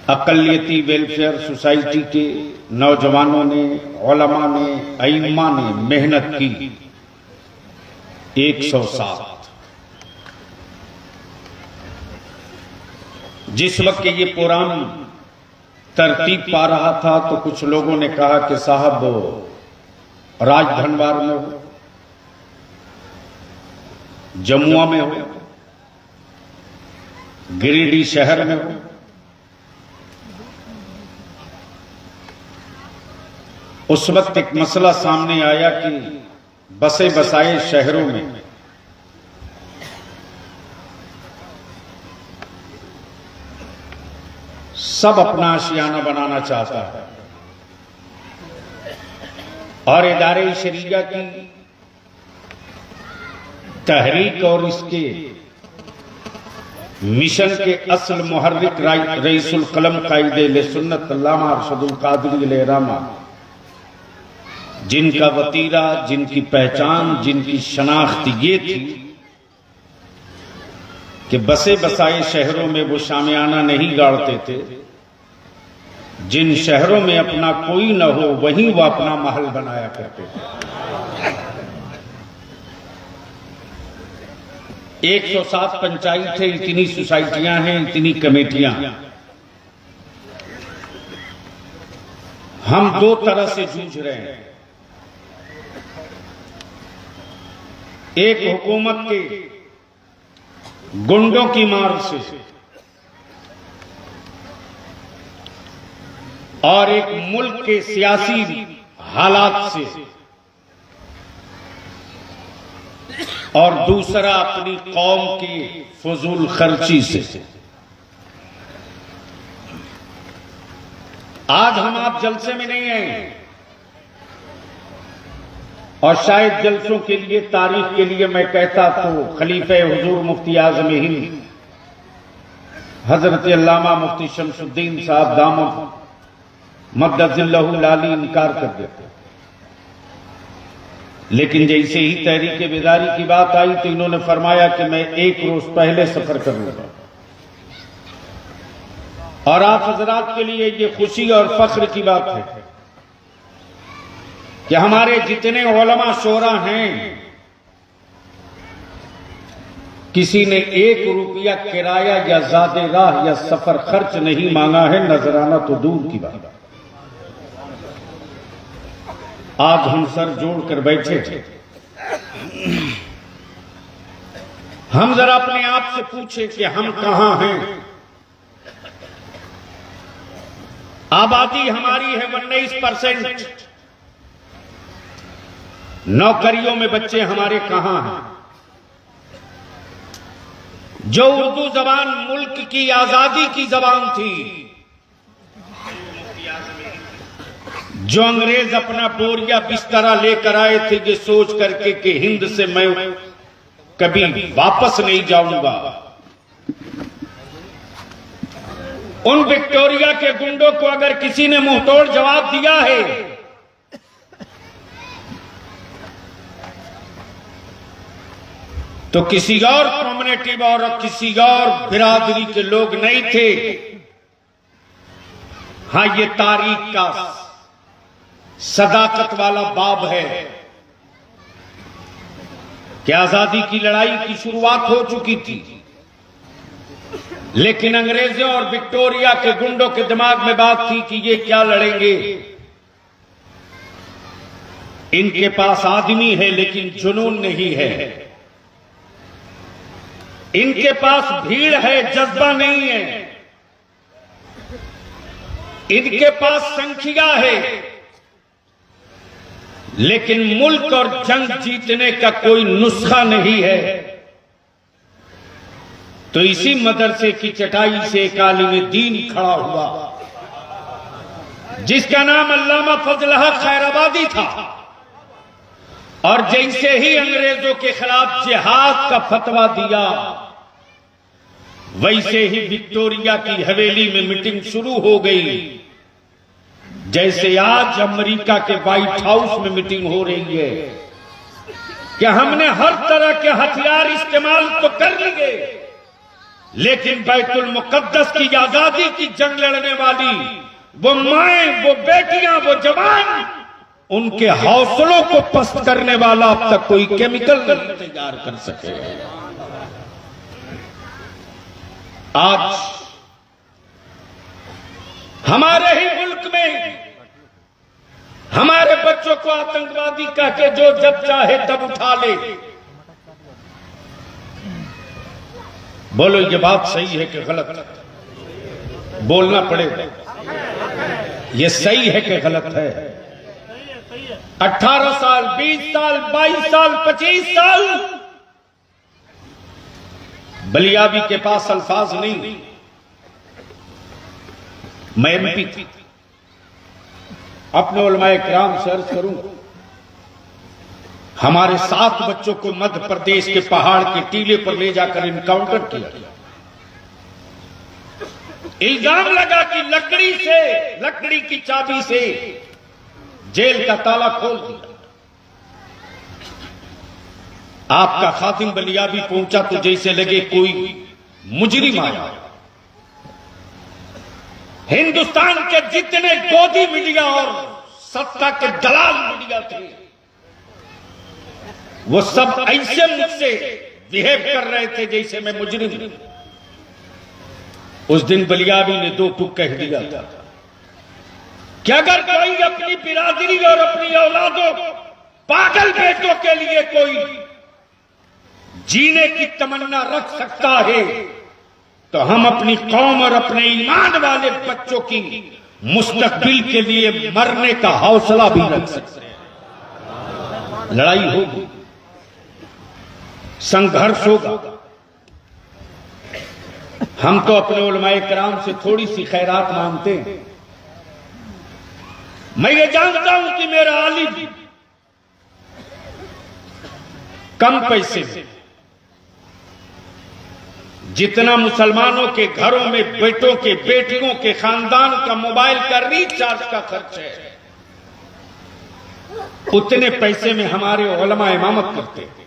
अकलियती welfare society के नौजवानों ने, उलमा ने, अइम्मा ने मेहनत की 107। जिस वक्त ये प्रोग्राम तरतीब पा रहा था तो कुछ लोगों ने कहा कि साहब राजधनवार में हो, जमुआ में हो, गिरिडीह शहर में हो, उस वक्त एक मसला सामने आया कि बसे बसाए शहरों में सब अपना आशियाना बनाना चाहता है और इदारे शरीया की तहरीक और इसके मिशन के असल मुहर्रिक रईसुल कलम कायदे सुन्नत अल्लामा अरशदुल कादरी अलैहिर्रहमा, जिनका वतीरा, जिनकी पहचान, जिनकी शनाख्त ये थी कि बसे बसाए शहरों में वो शामियाना नहीं गाड़ते थे, जिन शहरों में अपना कोई न हो वहीं वो अपना महल बनाया करते थे। 107 पंचायत है, इतनी सोसाइटियां हैं, इतनी कमेटियां। हम दो तरह से जूझ रहे हैं। एक हुकूमत के गुंडों की मार से और एक मुल्क के सियासी हालात से, और दूसरा अपनी कौम की फजूल खर्ची से। आज हम आप जलसे में नहीं आए और शायद जलसों के लिए, तारीख के लिए मैं कहता तो खलीफे हुजूर मुफ्ती आज़म हिंद हजरत अल्लामा मुफ्ती शमसुद्दीन साहब दामद मद्दजिल्लहु लाली इनकार कर देते, लेकिन जैसे ही तहरीक बेदारी की बात आई तो इन्होंने फरमाया कि मैं एक रोज पहले सफर करूंगा। और आप हजरात के लिए ये खुशी और फख्र की बात है कि हमारे जितने उलमा शोरा हैं, किसी ने 1 रुपया किराया या ज़ादे राह या सफर खर्च नहीं मांगा है, नजराना तो दूर की बात। आज हम सर जोड़कर बैठे थे। हम जरा अपने आप से पूछे कि हम कहां हैं। आबादी हमारी है 19%। नौकरियों में बच्चे हमारे कहां हैं। जो उर्दू जबान मुल्क की आजादी की जबान थी, जो अंग्रेज अपना बोरिया बिस्तरा लेकर आए थे ये सोच करके कि हिंद से मैं कभी वापस नहीं जाऊंगा, उन विक्टोरिया के गुंडों को अगर किसी ने मुंहतोड़ जवाब दिया है तो किसी और कम्युनिटी और किसी और बिरादरी के लोग नहीं थे। हां, ये तारीख का सदाकत वाला बाब है कि आजादी की लड़ाई की शुरुआत हो चुकी थी, लेकिन अंग्रेजों और विक्टोरिया के गुंडों के दिमाग में बात थी कि ये क्या लड़ेंगे। इनके पास आदमी है लेकिन जुनून नहीं है, इनके पास भीड़ है, जज्बा नहीं है, इनके पास संख्या है लेकिन मुल्क और जंग जीतने का कोई नुस्खा नहीं है। तो इसी मदरसे की चटाई से एक आलिम दीन खड़ा हुआ जिसका नाम अल्लामा फजल हक खैराबादी था, और जैसे ही अंग्रेजों के खिलाफ जिहाद का फतवा दिया वैसे ही विक्टोरिया की हवेली में मीटिंग शुरू हो गई, जैसे आज अमेरिका के व्हाइट हाउस में मीटिंग हो रही है कि हमने हर तरह के हथियार इस्तेमाल तो कर लिए लेकिन बैतुल मुकद्दस की आजादी की जंग लड़ने वाली वो माएं, वो बेटियां, वो जवान, उनके हौसलों को पस्त करने वाला अब तक कोई केमिकल नहीं तैयार कर सके। आज हमारे ही मुल्क में हमारे बच्चों को आतंकवादी कह के जो जब चाहे तब उठा ले। बोलो ये बात सही है कि गलत? बोलना पड़ेगा, ये सही है कि गलत है? 18 साल, 20 साल, 22 साल, 25 साल बलियाबी के पास अल्फाज नहीं। मैं एमपी थी, अपने उलमाए किराम से अर्ज करूं, हमारे 7 बच्चों को मध्य प्रदेश के पहाड़ के टीले पर ले जाकर इनकाउंटर किया। इल्जाम लगा कि लकड़ी की चाबी से जेल का ताला खोल दिया। आपका खातिम बलियाबी पहुंचा तो जैसे लगे कोई मुजरिम आया। हिंदुस्तान के जितने गोदी मीडिया और सत्ता के दलाल मीडिया थे, वो सब ऐसे मुझसे बिहेव कर रहे थे जैसे मैं मुजरिम। उस दिन बलियाबी ने 2 टूक कह दिया था कि अगर कोई अपनी बिरादरी और अपनी औलादों, पागल बेटों के लिए कोई जीने की तमन्ना रख सकता है तो हम अपनी कौम और अपने ईमान वाले बच्चों की मुस्तकबिल के लिए मरने का हौसला भी रख सकते हैं। लड़ाई होगी, संघर्ष होगा। हम तो अपने उलमाए किराम से थोड़ी सी खैरात मांगते हैं। मैं ये जानता हूं कि मेरा आलिम कम पैसे में जितना मुसलमानों के घरों में बेटों के, बेटियों के, खानदान का मोबाइल का रिचार्ज का खर्च है, उतने पैसे में हमारे उलमा इमामत करते हैं।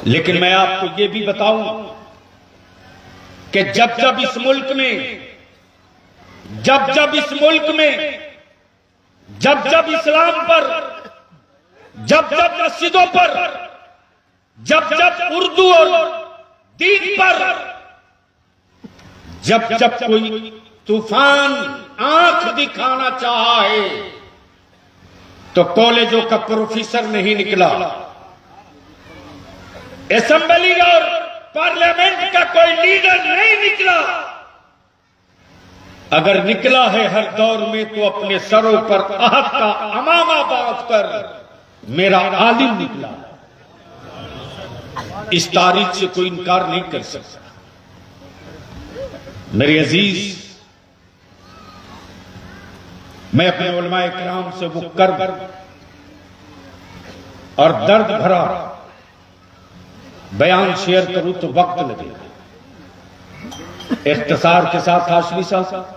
लेकिन मैं आपको ये भी बताऊं कि जब जब इस मुल्क में इस्लाम पर, जब मस्जिदों पर, जब उर्दू और दीन पर, जब कोई तूफान आंख दिखाना चाहा है तो कॉलेजों का प्रोफेसर नहीं निकला, असेंबली और पार्लियामेंट का कोई लीडर नहीं निकला। अगर निकला है हर दौर में तो अपने सरों पर आहत का अमामा बांध कर मेरा आलिम निकला। इस तारीख से कोई इनकार नहीं कर सकता। मेरे अजीज, मैं अपने उलमाए किराम से वो कर्ब और दर्द भरा बयान शेयर करूं तो वक्त लगेगा। इख्तिसार के साथ हाशमी साहब,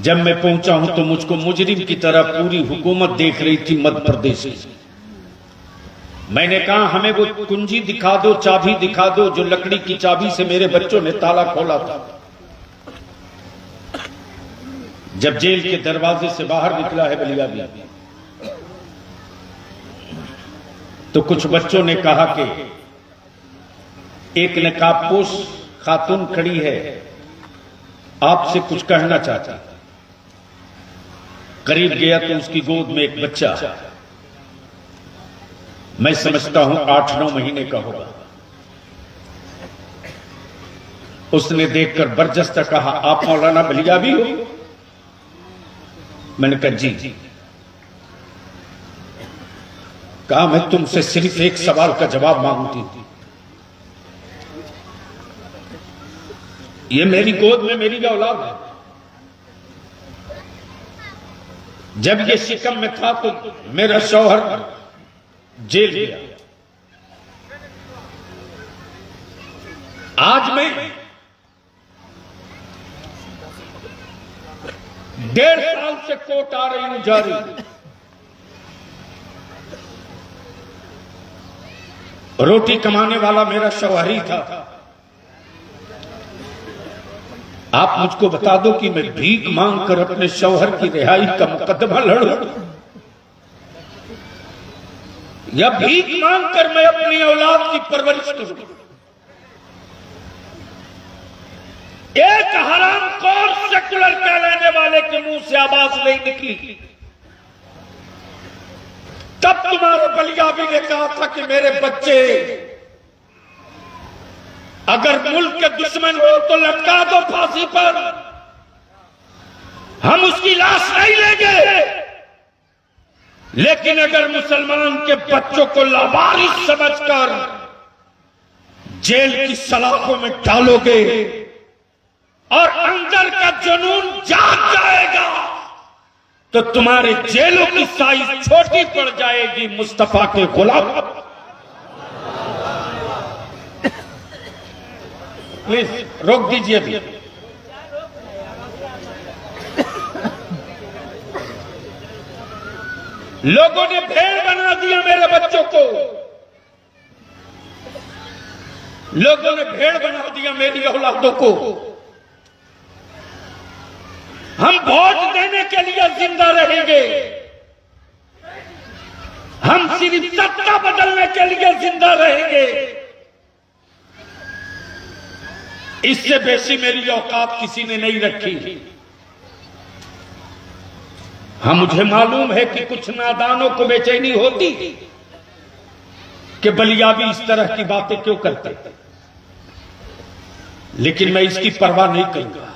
जब मैं पहुंचा हूं तो मुझको मुजरिम की तरह पूरी हुकूमत देख रही थी मध्य प्रदेश की। मैंने कहा हमें वो कुंजी दिखा दो, चाबी दिखा दो जो लकड़ी की चाबी से मेरे बच्चों ने ताला खोला था। जब जेल के दरवाजे से बाहर निकला है बलियाबी, तो कुछ बच्चों ने कहा कि एक नकाबपोश खातून खड़ी है, आपसे कुछ कहना चाहती। करीब गया तो उसकी गोद में एक बच्चा, मैं समझता हूं 8-9 महीने का होगा। उसने देखकर बरजस्ता कहा, आप मौलाना बलियाबी हो? मैंने कहा जी। कहा मैं तुमसे सिर्फ एक सवाल का जवाब मांगती थी। ये मेरी गोद में मेरी औलाद है। जब ये शिकम में था तो मेरा शौहर जेल गया। आज मैं 1.5 साल से कोर्ट आ रही हूं जारी। रोटी कमाने वाला मेरा शौहर ही था। आप मुझको बता दो कि मैं भीख मांग कर अपने शौहर की रिहाई का मुकदमा लड़ूं, या भीख मांग कर मैं अपनी औलाद की परवरिश करूं। एक हरामखोर सेकुलर कहलाने वाले के मुंह से आवाज नहीं निकली। तब तुम्हारे बलियाबी ने कहा था कि मेरे बच्चे अगर मुल्क के दुश्मन हो तो लटका दो फांसी पर, हम उसकी लाश नहीं लेंगे, लेकिन अगर मुसलमान के बच्चों को लावारिस समझकर जेल की सलाखों में डालोगे और अंदर का जुनून जाग जाएगा तो तुम्हारे जेलों की साइज छोटी पड़ जाएगी मुस्तफा के गुलाम। प्लीज रोक दीजिए अभी। लोगों ने भेड़ बना दिया मेरे बच्चों को, लोगों ने भेड़ बना दिया मेरी औलादों को। हम वोट देने के लिए जिंदा रहेंगे, हम सिर्फ सत्ता बदलने के लिए जिंदा रहेंगे। इससे बेसी मेरी औकात किसी ने नहीं रखी। हाँ, मुझे मालूम है कि कुछ नादानों को बेचैनी होती कि बलियाबी इस तरह की बातें क्यों करते, लेकिन मैं इसकी परवाह नहीं करूंगा।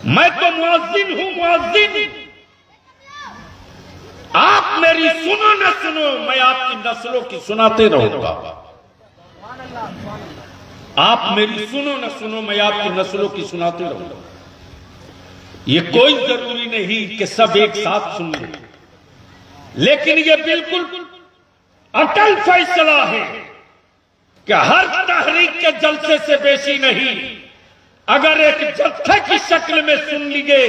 मैं तो मुअज्जिन हूं, मुअज्जिन। आप मेरी सुनो न सुनो, मैं आपकी नस्लों की सुनाते रहूंगा। आप मेरी सुनो न सुनो, मैं आपकी नस्लों की सुनाते रहूंगा। ये कोई जरूरी नहीं कि सब एक साथ सुन लें, लेकिन ये बिल्कुल अटल फैसला है कि हर तहरीक के जलसे से बेसी नहीं, अगर एक जत्थे की शक्ल में सुन लिए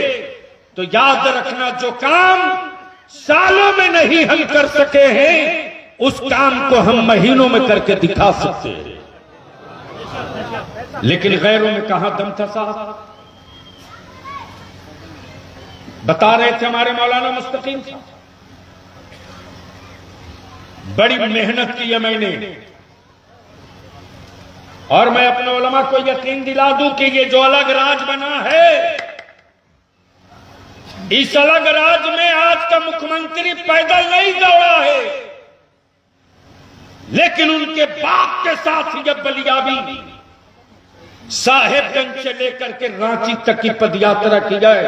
तो याद रखना, जो काम सालों में नहीं हम कर सके हैं उस काम को हम महीनों में करके दिखा सकते हैं। लेकिन गैरों में कहां दम था साहब। बता रहे थे हमारे मौलाना मुस्तकीम साहब, बड़ी मेहनत की है मैंने, और मैं अपने उलमा को यकीन दिला दूं कि ये जो अलग राज बना है, इस अलग राज में आज का मुख्यमंत्री पैदल नहीं दौड़ा है, लेकिन उनके बाप के साथ ये बलियाबी साहेबगंज से लेकर के रांची तक की पदयात्रा की जाए।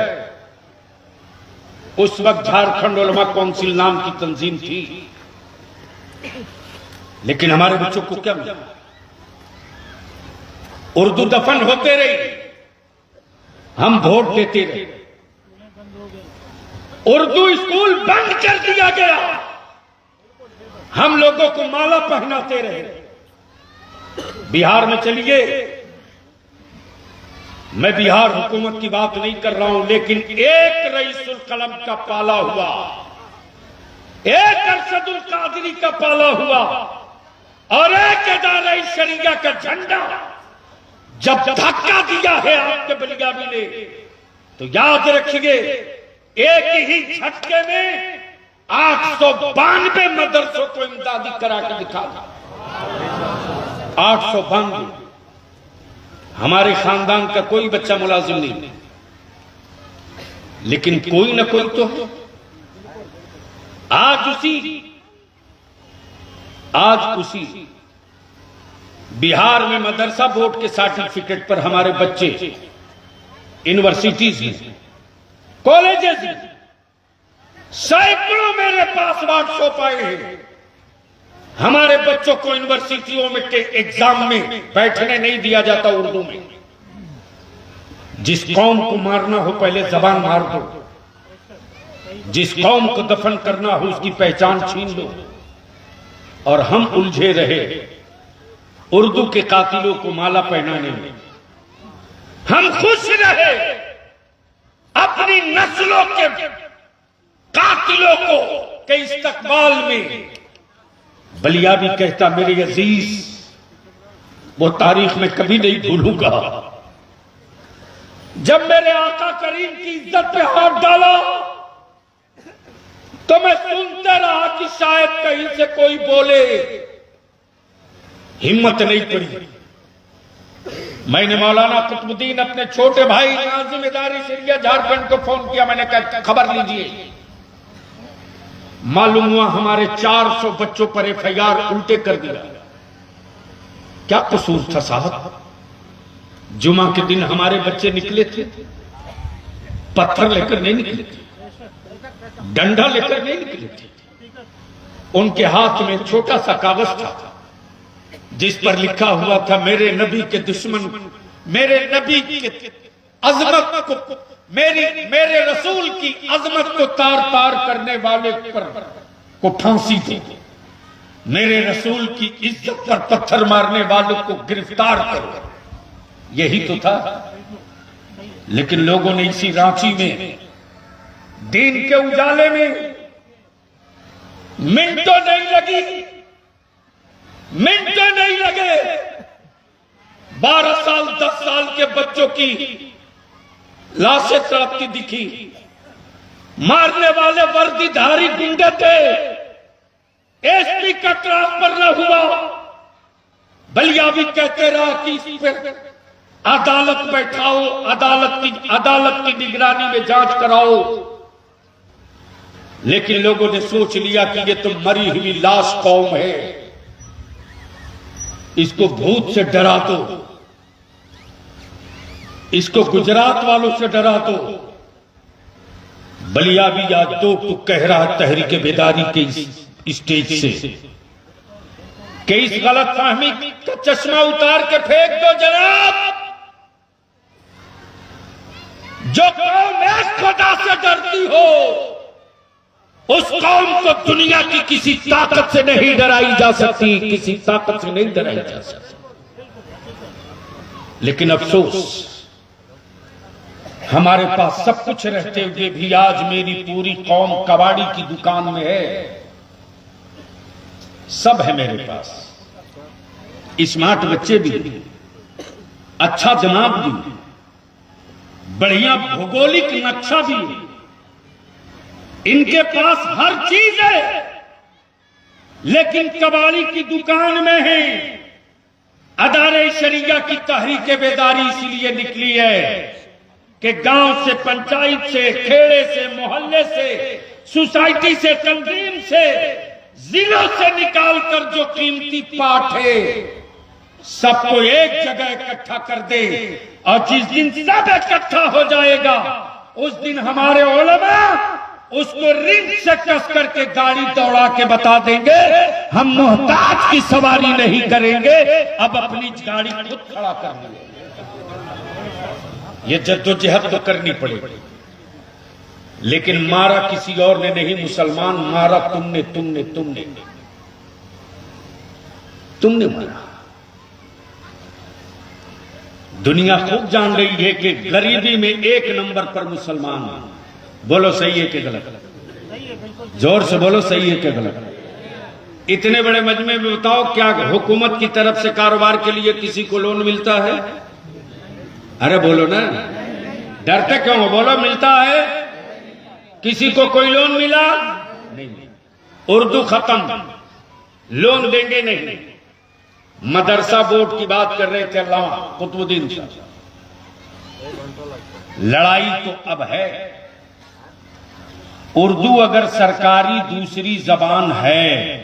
उस वक्त झारखंड उलमा काउंसिल नाम की तंजीम थी, लेकिन हमारे बच्चों को क्या मिला? उर्दू दफन होते रही, हम वोट देते रहे। उर्दू स्कूल बंद कर दिया गया, हम लोगों को माला पहनाते रहे। बिहार में चलिए, मैं बिहार हुकूमत की बात नहीं कर रहा हूं, लेकिन एक रईसुल कलम का पाला हुआ, एक अरशदुल कादरी का पाला हुआ और एक इदारा शरिया का झंडा जब धक्का दिया है आपके बलियाबी ने, तो याद रखिए एक ही झटके में 892 मदरसों को इमदादी करा के दिखा। 892। हमारे खानदान का कोई बच्चा मुलाजिम नहीं, लेकिन कोई ना कोई तो है। आज उसी बिहार में मदरसा बोर्ड के सर्टिफिकेट पर हमारे बच्चे यूनिवर्सिटीज में, कॉलेजेस में, सैकड़ों मेरे पास व्हाट्सएप आए हैं। हमारे बच्चों को यूनिवर्सिटियों में के एग्जाम में बैठने नहीं दिया जाता उर्दू में। जिस कौम को मारना हो पहले जबान मार दो, जिस कौम को दफन करना हो उसकी पहचान छीन लो। और हम उलझे रहे उर्दू के कातिलों को माला पहनाने में। हम खुश रहे अपनी नस्लों के कातिलों को के इस्तकबाल में बलिया भी कहता, मेरे अजीज, वो तारीख में कभी नहीं भूलूंगा जब मेरे आका करीम की इज्जत पे हाथ डाला तो मैं सुनता रहा कि शायद कहीं से कोई बोले, हिम्मत नहीं पड़ी। मैंने मौलाना कुतुबुद्दीन अपने छोटे भाई नाज़िम इदारी सिरिया झारखंड को फोन किया। मैंने कहा खबर लीजिए। मालूम हुआ हमारे 400 बच्चों पर एफआईआर उल्टे कर दिया। क्या कसूर था साहब? जुमा के दिन हमारे बच्चे निकले थे, पत्थर लेकर नहीं निकले थे, डंडा लेकर नहीं निकले थे। उनके हाथ में छोटा सा कागज था जिस पर लिखा हुआ था, मेरे नबी के दुश्मन, मेरे नबी के अजमत को, मेरे रसूल की अजमत को तार तार करने वाले पर को फांसी दो, मेरे रसूल की इज्जत पर पत्थर मारने वालों को गिरफ्तार करो। यही तो था। लेकिन लोगों ने इसी रांची में दिन के उजाले में मिनटों नहीं लगे 12 साल 10 साल के बच्चों की लाशें तड़पती दिखी। मारने वाले वर्दीधारी गुंडे थे। एसपी का ट्रांसफर न हुआ। बलिया भी कहते रहा कि इस पर अदालत बैठाओ, अदालत की निगरानी में जांच कराओ। लेकिन लोगों ने सोच लिया कि ये तो मरी हुई लाश कौम है, इसको भूत से डरा दो, इसको गुजरात वालों से डरा दो। बलिया भी आज तो कह रहा तहरीक बेदारी के स्टेज से कि इस गलत फहमी का चश्मा उतार के फेंक दो जनाब। जो कौम एक खुदा से डरती हो उस कौम को दुनिया की किसी ताकत से नहीं डराई जा सकती, किसी ताकत से नहीं डराई जा सकती। लेकिन अफसोस, हमारे पास सब कुछ रहते हुए भी आज मेरी पूरी कौम कबाड़ी की दुकान में है। सब है मेरे पास, स्मार्ट बच्चे भी, अच्छा दिमाग भी, बढ़िया भौगोलिक नक्शा भी, इनके पास हर चीज है। लेकिन कबाड़ी की दुकान में है। अदारे शरिया की तहरीक बेदारी इसलिए निकली है कि गांव से, पंचायत से, खेड़े से, मोहल्ले से, सोसाइटी से, तंजीम से, जिलों से निकालकर जो कीमती पाठ है सबको एक जगह इकट्ठा कर दे। और जिस दिन सब इकट्ठा हो जाएगा उस दिन हमारे उलमा उसको रिंग से कस करके गाड़ी दौड़ा के बता देंगे, हम मोहताज की सवारी नहीं करेंगे, अब अपनी गाड़ी खुद खड़ा कर लेंगे। ये जद्दोजहद तो करनी पड़ेगी। लेकिन मारा किसी और ने नहीं, मुसलमान मारा तुमने मारा। दुनिया खूब जान रही है कि गरीबी में 1 नंबर पर मुसलमान। बोलो सही है कि गलत? जोर से बोलो, सही है कि गलत? इतने बड़े मजमे में बताओ, क्या हुकूमत की तरफ से कारोबार के लिए किसी को लोन मिलता है? अरे बोलो ना, डरते क्यों हो? बोलो, मिलता है? किसी को कोई लोन मिला नहीं? उर्दू खत्म, लोन देंगे नहीं। मदरसा बोर्ड की बात कर रहे थे अल्लामा कुतुबुद्दीन साहब। लड़ाई तो अब है। उर्दू अगर सरकारी दूसरी जबान है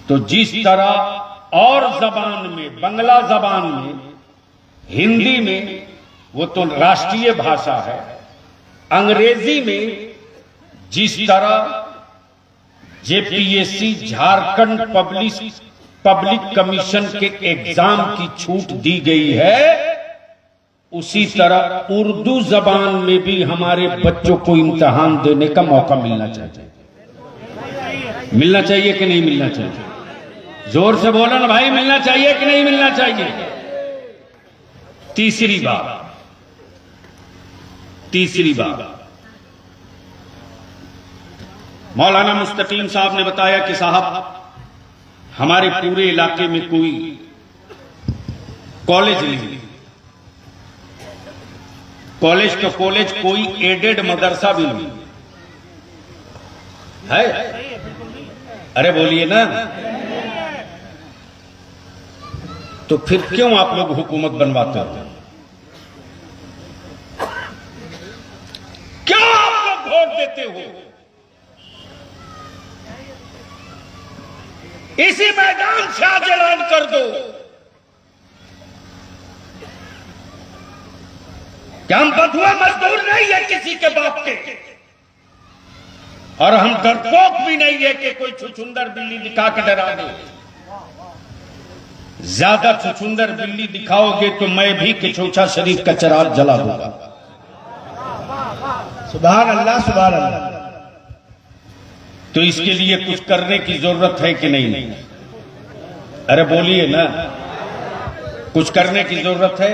तो जिस तरह और जबान में, बांग्ला जबान में, हिंदी में वो तो राष्ट्रीय भाषा है, अंग्रेजी में जिस तरह जेपीएससी झारखंड पब्लिक कमीशन के एग्जाम की छूट दी गई है, उसी तरह उर्दू जबान में भी हमारे बच्चों को इम्तिहान देने का मौका मिलना चाहिए। मिलना चाहिए कि नहीं मिलना चाहिए? जोर से बोलो ना भाई, मिलना चाहिए कि नहीं मिलना चाहिए? तीसरी बात मौलाना मुस्तकीम साहब ने बताया कि साहब हमारे पूरे इलाके में कोई कॉलेज नहीं, कॉलेज तो कॉलेज, कोई एडेड मदरसा भी नहीं है। अरे बोलिए ना, तो फिर क्यों आप लोग हुकूमत बनवाते हो? क्यों आप लोग वोट देते हो? इसी मैदान से आज ऐलान कर दो कि हम बधुआ मजदूर नहीं है किसी के बाप के, और हम डरपोक भी नहीं है कि कोई छुछुंदर बिल्ली दिखा के डरा दे। ज्यादा छुछुंदर बिल्ली दिखाओगे तो मैं भी किचौछा शरीफ का चिराग जला दूंगा। सुभान अल्लाह, सुभान अल्लाह। तो इसके लिए कुछ करने की जरूरत है कि नहीं? अरे बोलिए ना, कुछ करने की जरूरत है,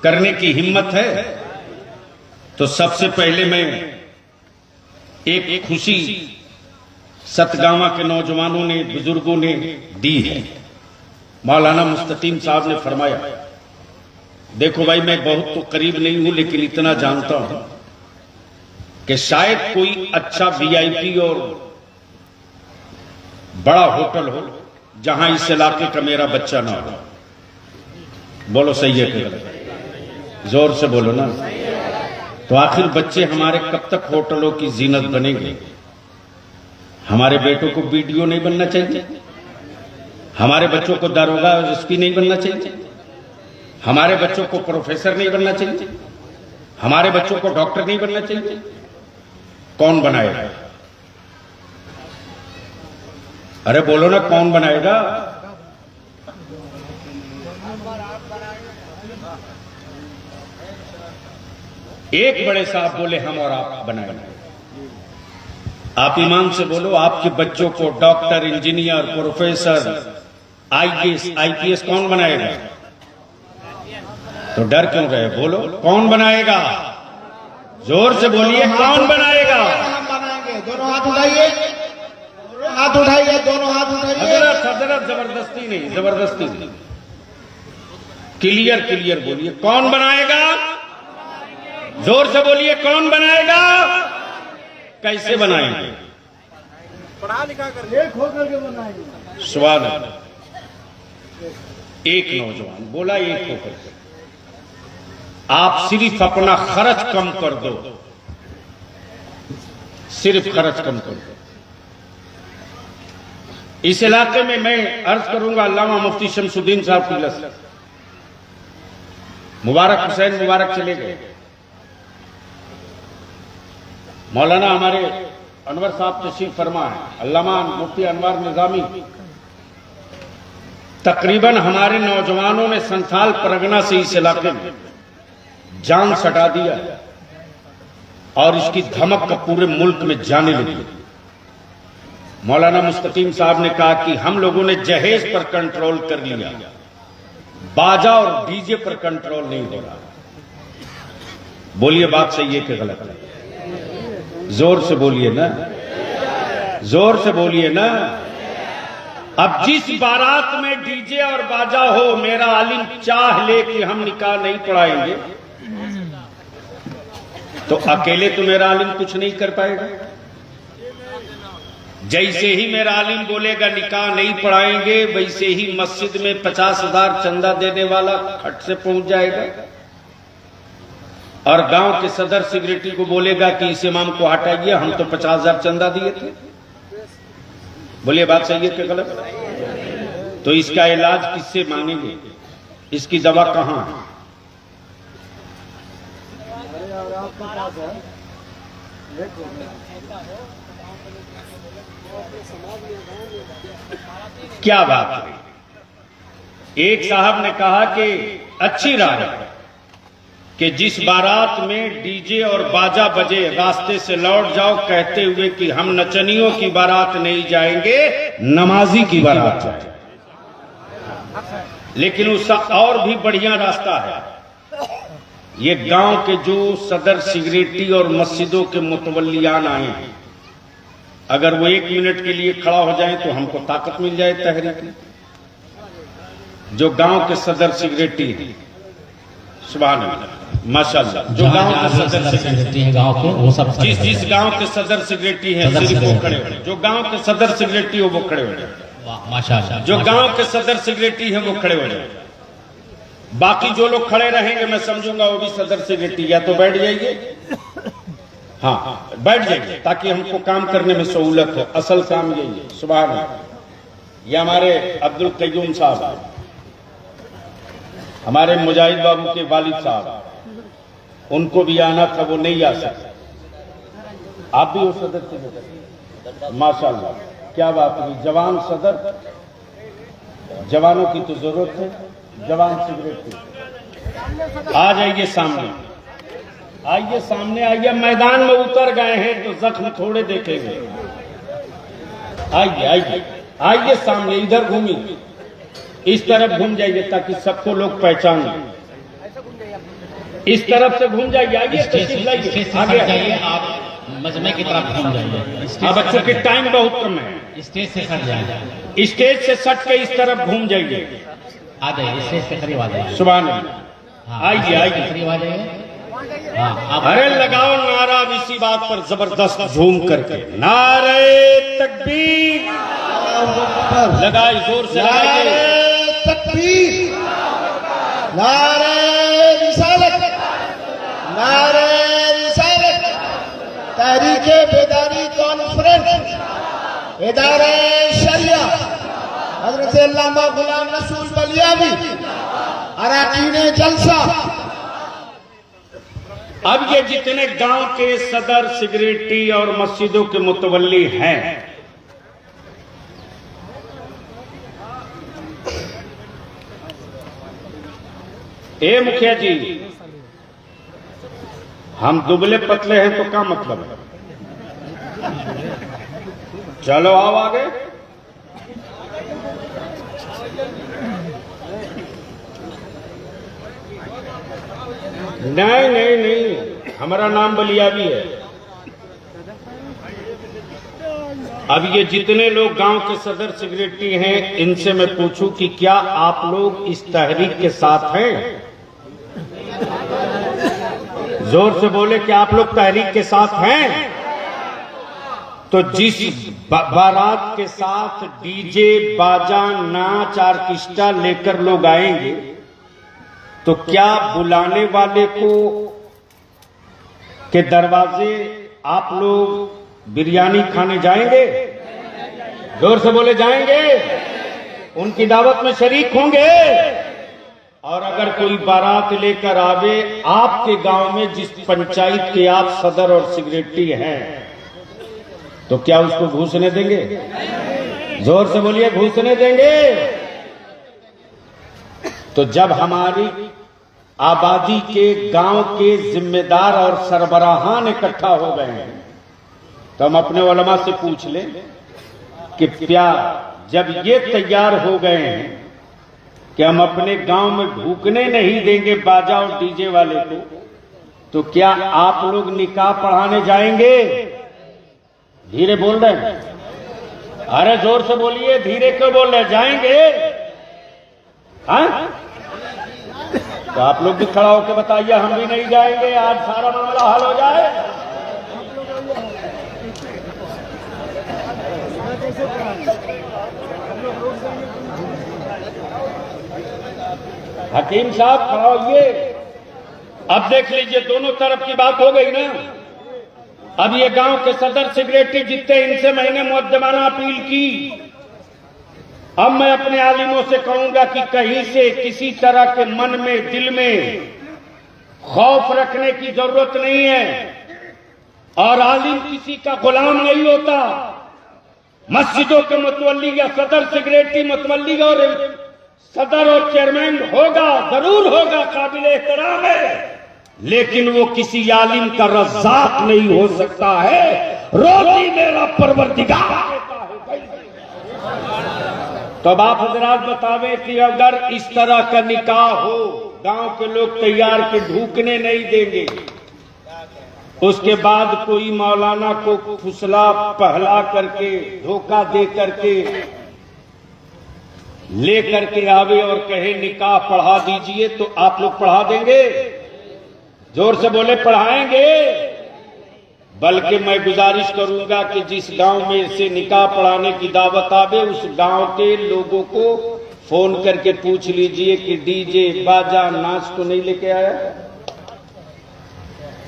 करने की हिम्मत है? तो सबसे पहले मैं एक खुशी सतगावा के नौजवानों ने, बुजुर्गों ने दी है। मौलाना मुस्तकीम साहब ने फरमाया, देखो भाई मैं बहुत तो करीब नहीं हूं, लेकिन इतना जानता हूं कि शायद कोई अच्छा वीआईपी और बड़ा होटल हो जहां इस इलाके का मेरा बच्चा ना हो। बोलो सही है कि गलत? जोर से बोलो ना। तो आखिर बच्चे हमारे कब तक होटलों की जीनत बनेंगे? हमारे बेटों को बीडीओ नहीं बनना चाहिए? हमारे बच्चों को दारोगा और एसपी नहीं बनना चाहिए? हमारे बच्चों को प्रोफेसर नहीं बनना चाहिए? हमारे बच्चों को डॉक्टर नहीं बनना चाहिए? कौन बनाएगा? अरे बोलो ना, कौन बनाएगा? एक बड़े साहब बोले हम और आप बनाएंगे। आप ईमान से बोलो, आपके बच्चों को doctor, engineer, professor, IAS, IPS कौन बनाएगा? तो डर क्यों रहे? बोलो कौन बनाएगा? जोर से बोलिए, कौन बनाएगा? हम बनाएंगे। दोनों हाथ उठाइए, हाथ उठाइए, दोनों हाथ उठाइए। हजरत जबरदस्ती नहीं, जबरदस्ती नहीं, क्लियर क्लियर बोलिए, कौन बनाएगा? जोर से बोलिए, कौन बनाएगा? कैसे बनाएंगे? पढ़ा लिखा कर एक होकर के बनाएंगे। सवाल है। एक नौजवान बोला, एक होकर के आप सिर्फ अपना खर्च कम कर दो, सिर्फ खर्च कम कर दो। इस इलाके में मैं अर्ज करूंगा, अल्लामा मुफ्ती शमसुद्दीन साहब की मुबारक हुसैन मुबारक चले गए। मौलाना हमारे अनवर साहब तशरीफ फरमा है, अल्लामा मुफ्ती अनवर निजामी। तकरीबन हमारे नौजवानों ने संथाल परगना से इस इलाके में जान सटा दिया और इसकी धमक का पूरे मुल्क में जाने लगी। मौलाना मुस्तकीम साहब ने कहा कि हम लोगों ने जहेज पर कंट्रोल कर लिया, बाजा और डीजे पर कंट्रोल नहीं हो रहा। बोलिए बात सही है कि गलत है? जोर से बोलिए ना, जोर से बोलिए ना। अब जिस बारात में डीजे और बाजा हो, मेरा आलिम चाह ले कि हम निकाह नहीं पढ़ाएंगे, तो अकेले तो मेरा आलिम कुछ नहीं कर पाएगा। जैसे ही मेरा आलिम बोलेगा निकाह नहीं पढ़ाएंगे, वैसे ही मस्जिद में 50,000 चंदा देने वाला खट से पहुंच जाएगा और गांव के सदर सेक्रेटरी को बोलेगा कि इस इमाम को हटाइए, हम तो 50,000 चंदा दिए थे। बोलिए बात सही है कि गलत? तो इसका इलाज किससे मांगेंगे? इसकी दवा कहां है? क्या बात है? एक साहब ने कहा कि अच्छी राय है कि जिस बारात में डीजे और बाजा बजे रास्ते से लौट जाओ कहते हुए कि हम नचनियों की बारात नहीं जाएंगे, नमाजी की बारात जाएंगे। लेकिन उसका और भी बढ़िया रास्ता है। ये गांव के जो सदर सेक्रेटरी और मस्जिदों के मुतवल्लियान आए हैं, अगर वो 1 मिनट के लिए खड़ा हो जाए तो हमको ताकत मिल जाए तहरीक की। जो गांव के सदर सिगरेटी हैं, सुभान अल्लाह, माशाअल्लाह, जो गांव के सदर सिगरेटी है गांव के, वो सब जिस गांव के सदर सिगरेटी है सिर्फ वो खड़े हो, जो गांव के सदर सिगरेटी हो वो खड़े हो जाए, माशाअल्लाह, जो गांव के सदर सिगरेटी है वो खड़े हो जाए। बाकी जो लोग खड़े रहेंगे मैं समझूंगा वो भी सदर सिगरेटी, या तो बैठ जाइए, हाँ बैठ जाइए ताकि हमको काम करने में सहूलत हो। असल काम यही है। सुभान अल्लाह। ये हमारे अब्दुल कय्यूम साहब, हमारे मुजाहिद बाबू के वालिद साहब, उनको भी आना था, वो नहीं आ सके। आप भी हो सदर सिगरेटी, माशाअल्लाह, क्या बात हुई। जवान सदर, जवानों की तो जरूरत है, जवान सिगरेटी। आ जाइए सामने, आइए सामने आइए, मैदान में उतर गए हैं तो जख्म थोड़े देखेंगे। आइए आइए आइए सामने, इधर घूमिए, इस तरफ घूम जाइए ताकि सबको लोग पहचान लें। इस तरफ से घूम जाइए, आइए तशरीफ लाइए, आगे आइए, आप मजमे की तरफ घूम जाइए। अब बच्चों की टाइम बहुत कम है, स्टेज से सट जाइए, स्टेज से सट के इस तरफ घूम जाइए, आ जाइए, स्टेज से करीब आ जाइए। सुभान अल्लाह, आइए आइए, करीब आ जाइए। अरे लगाओ नारा अब इसी बात पर जबरदस्त झूम करके, नारे तकबीर लगाए, जोर से लगाइए, नारे तकबीर, नारे रिसालत, नारे रिसालत, तहरीके बेदारी कॉन्फ्रेंस, इदारे शरिया, हजरत अल्लामा गुलाम रसूल बलियावी, अराकीने जलसा। अब ये जितने गांव के सदर सिगरेटी और मस्जिदों के मुतवल्ली हैं, ए मुखिया जी, हम दुबले पतले हैं तो क्या मतलब है? चलो आओ आगे। नहीं नहीं नहीं, हमारा नाम बलियावी है। अब ये जितने लोग गांव के सदर सिगरेटी हैं, इनसे मैं पूछूं कि क्या आप लोग इस तहरीक के साथ हैं? जोर से बोले कि आप लोग तहरीक के साथ हैं। तो जिस बारात के साथ डीजे बाजा नाच ऑर्केस्ट्रा लेकर लोग आएंगे, तो क्या बुलाने वाले को के दरवाजे आप लोग बिरयानी खाने जाएंगे? जोर से बोले जाएंगे, उनकी दावत में शरीक होंगे। और अगर कोई बारात लेकर आवे आपके गांव में, जिस पंचायत के आप सदर और सिगरेटी हैं, तो क्या उसको घुसने देंगे? जोर से बोलिए, घुसने देंगे? तो जब हमारी आबादी के गांव के जिम्मेदार और सरबराहान इकट्ठा हो गए हैं, तो हम अपने उलमा से पूछ लें कि क्या जब ये तैयार हो गए हैं कि हम अपने गांव में ढूकने नहीं देंगे बाजा और डीजे वाले को, तो क्या आप लोग निकाह पढ़ाने जाएंगे? धीरे बोल रहे हैं, अरे जोर से बोलिए, धीरे क्यों बोल रहे? जाएंगे? हाँ, तो आप लोग भी खड़ा होकर बताइए, हम भी नहीं जाएंगे, आज सारा मामला हल हो जाए। हकीम साहब खड़ा होइए। अब देख लीजिए, दोनों तरफ की बात हो गई ना। अब ये गांव के सदर सिगरेटी जितने, इनसे मैंने मुअद्दबाना अपील की। अब मैं अपने आलिमों से कहूंगा कि कहीं से किसी तरह के मन में, दिल में खौफ रखने की जरूरत नहीं है। और आलिम किसी का गुलाम नहीं होता। मस्जिदों के मुतवल्ली या सदर सिगरेटी मुतवल्ली और सदर और चेयरमैन होगा, जरूर होगा, काबिल एहतराम है, लेकिन वो किसी आलिम का रज़्ज़ाक नहीं हो सकता है। रोटी मेरा परवरदिगार। तो अब आप हजरात बतावें कि अगर इस तरह का निकाह हो, गांव के लोग तैयार के ढूकने नहीं देंगे, उसके बाद कोई मौलाना को फुसला पहला करके धोखा दे करके ले करके आवे और कहे निकाह पढ़ा दीजिए, तो आप लोग पढ़ा देंगे? जोर से बोले पढ़ाएंगे। बल्कि मैं गुजारिश करूंगा कि जिस गांव में से निकाह पढ़ाने की दावत आवे उस गांव के लोगों को फोन करके पूछ लीजिए कि डीजे बाजा नाच तो नहीं लेके आया,